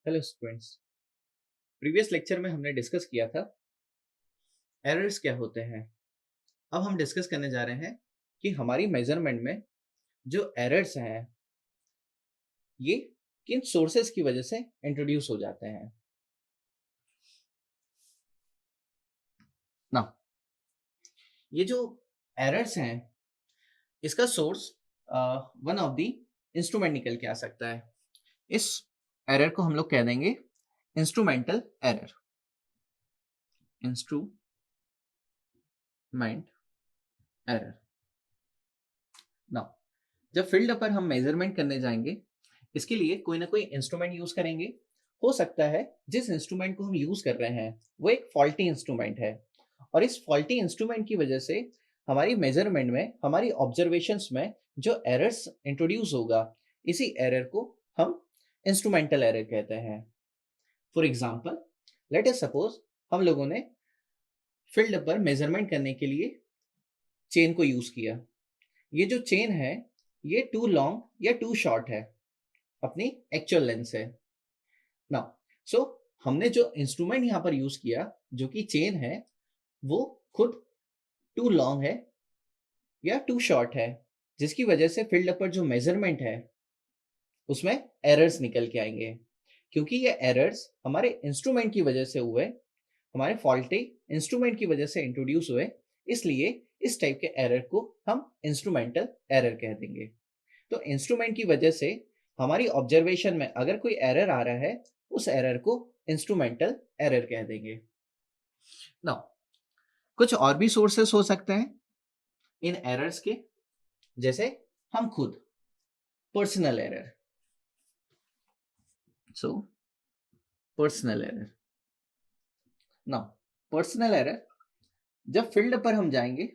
Hello students. Previous lecture में हमने discuss किया था एरर्स क्या होते हैं। अब हम डिस्कस करने जा रहे हैं कि हमारी मेजरमेंट में जो एरर्स हैं ये किन सोर्सेस की वजह से इंट्रोड्यूस हो जाते हैं ना। ये जो एरर्स हैं इसका source one of the instrument निकल के आ सकता है। इस एरर को हम लोग कह देंगे इंस्ट्रूमेंटल एरर। इंस्ट्रूमेंट एरर ना। जब फील्ड पर हम मेजरमेंट करने जाएंगे इसके लिए कोई ना कोई इंस्ट्रूमेंट यूज करेंगे। हो सकता है जिस इंस्ट्रूमेंट को हम यूज कर रहे हैं वो एक फॉल्टी इंस्ट्रूमेंट है और इस फॉल्टी इंस्ट्रूमेंट की वजह से हमारी मेजरमेंट में हमारी ऑब्जर्वेशंस में जो एरर्स इंट्रोड्यूस होगा इसी एरर को हम इंस्ट्रूमेंटल एरर कहते हैं। For example let us suppose हम लोगों ने फील्ड पर मेजरमेंट करने के लिए चेन को यूज किया। ये जो चेन है ये टू लॉन्ग या टू शॉर्ट है अपनी एक्चुअल लेंथ से। नाउ सो हमने जो इंस्ट्रूमेंट यहाँ पर यूज किया जो कि चेन है वो खुद टू लॉन्ग है या टू शॉर्ट है, जिसकी वजह से फील्ड पर जो मेजरमेंट है उसमें एरर्स निकल के आएंगे। क्योंकि ये एरर्स हमारे इंस्ट्रूमेंट की वजह से हुए, हमारे फॉल्टी इंस्ट्रूमेंट की वजह से इंट्रोड्यूस हुए, इसलिए इस टाइप के एरर को हम इंस्ट्रूमेंटल एरर कह देंगे। तो इंस्ट्रूमेंट की वजह से हमारी ऑब्जर्वेशन में अगर कोई एरर आ रहा है उस एरर को इंस्ट्रूमेंटल एरर कह देंगे। नाउ कुछ और भी सोर्सेस हो सकते हैं इन एरर्स के, जैसे हम खुद personal error. So personal error. Now personal error जब फील्ड पर हम जाएंगे,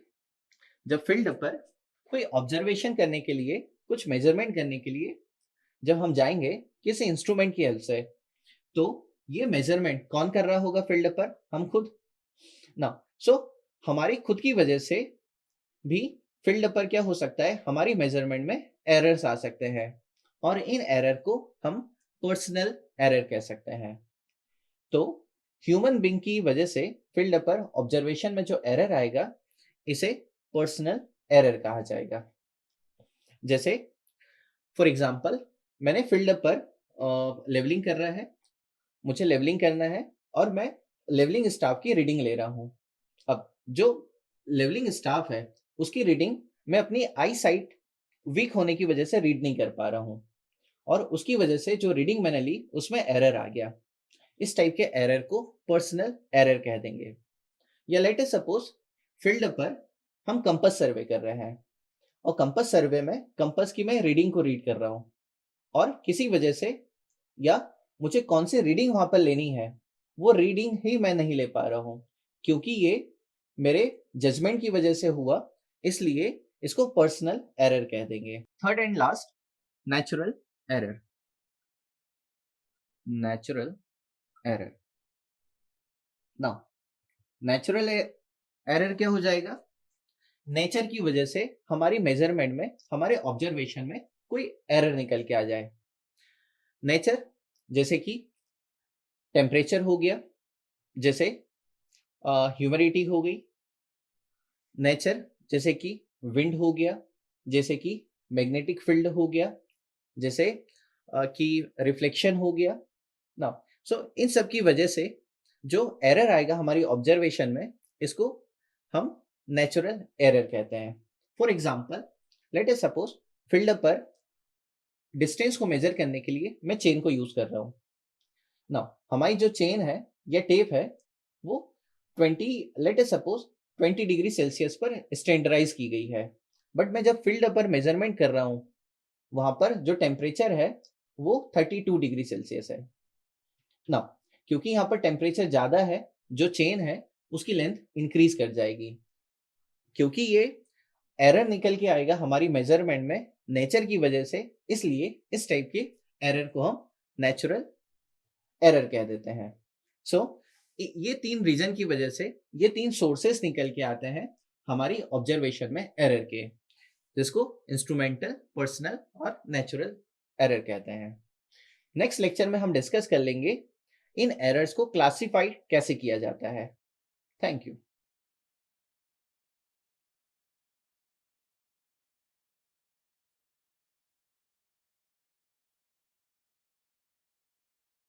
जब फील्ड पर कोई ऑब्जर्वेशन करने के लिए, कुछ मेजरमेंट करने के लिए जब हम जाएंगे किसी इंस्ट्रूमेंट की हेल्प से, तो ये मेजरमेंट कौन कर रहा होगा फील्ड पर? हम खुद ना। सो हमारी खुद की वजह से भी फील्ड पर क्या हो सकता है, हमारी मेजरमेंट में एरर्स आ सकते हैं और इन एरर को हम पर्सनल एरर कह सकते हैं। तो ह्यूमन बीइंग की वजह से फील्ड पर ऑब्जर्वेशन में जो एरर आएगा इसे पर्सनल एरर कहा जाएगा। जैसे फॉर एग्जांपल मैंने फील्ड पर लेवलिंग कर रहा है, मुझे लेवलिंग करना है और मैं लेवलिंग स्टाफ की रीडिंग ले रहा हूँ। अब जो लेवलिंग स्टाफ है उसकी रीडिंग मैं अपनी आई साइट वीक होने की वजह से रीड नहीं कर पा रहा हूँ और उसकी वजह से जो रीडिंग मैंने ली उसमें एरर आ गया। इस टाइप के एरर को पर्सनल एरर कह देंगे। या लेट अस सपोज फील्ड पर हम कंपास सर्वे कर रहे हैं और कंपास सर्वे में कंपास की मैं रीडिंग को रीड कर रहा हूँ और किसी वजह से या मुझे कौन सी रीडिंग वहां पर लेनी है वो रीडिंग ही मैं नहीं ले पा रहा हूँ क्योंकि ये मेरे जजमेंट की वजह से हुआ, इसलिए इसको पर्सनल एरर कह देंगे। Third and last, natural error. Natural error. Now natural error क्या हो जाएगा? नेचर की वजह से हमारी मेजरमेंट में, हमारे ऑब्जर्वेशन में कोई एरर निकल के आ जाए। नेचर जैसे कि टेम्परेचर हो गया, जैसे ह्यूमिडिटी हो गई। नेचर जैसे कि विंड हो गया, जैसे कि मैग्नेटिक फील्ड हो गया, जैसे कि रिफ्लेक्शन हो गया ना। सो इन सब की वजह से जो एरर आएगा हमारी ऑब्जर्वेशन में इसको हम नेचुरल एरर कहते हैं। For example let us suppose field पर डिस्टेंस को मेजर करने के लिए मैं चेन को यूज कर रहा हूँ ना। हमारी जो चेन है या टेप है वो 20 let us suppose 20 degree Celsius पर स्टैंडर्डाइज की गई है, बट मैं जब फील्ड पर मेजरमेंट कर रहा हूँ वहां पर जो टेम्परेचर है वो 32 डिग्री सेल्सियस है ना। क्योंकि यहाँ पर टेम्परेचर ज्यादा है, जो चेन है उसकी लेंथ इंक्रीज कर जाएगी। क्योंकि ये एरर निकल के आएगा हमारी मेजरमेंट में नेचर की वजह से, इसलिए इस टाइप के एरर को हम नेचुरल एरर कह देते हैं। सो ये तीन रीजन की वजह से, ये तीन सोर्सेस निकल के आते हैं हमारी ऑब्जर्वेशन में एरर के, जिसको इंस्ट्रूमेंटल, पर्सनल और नेचुरल एरर कहते हैं। नेक्स्ट लेक्चर में हम डिस्कस कर लेंगे इन एरर्स को क्लासिफाइड कैसे किया जाता है। Thank you.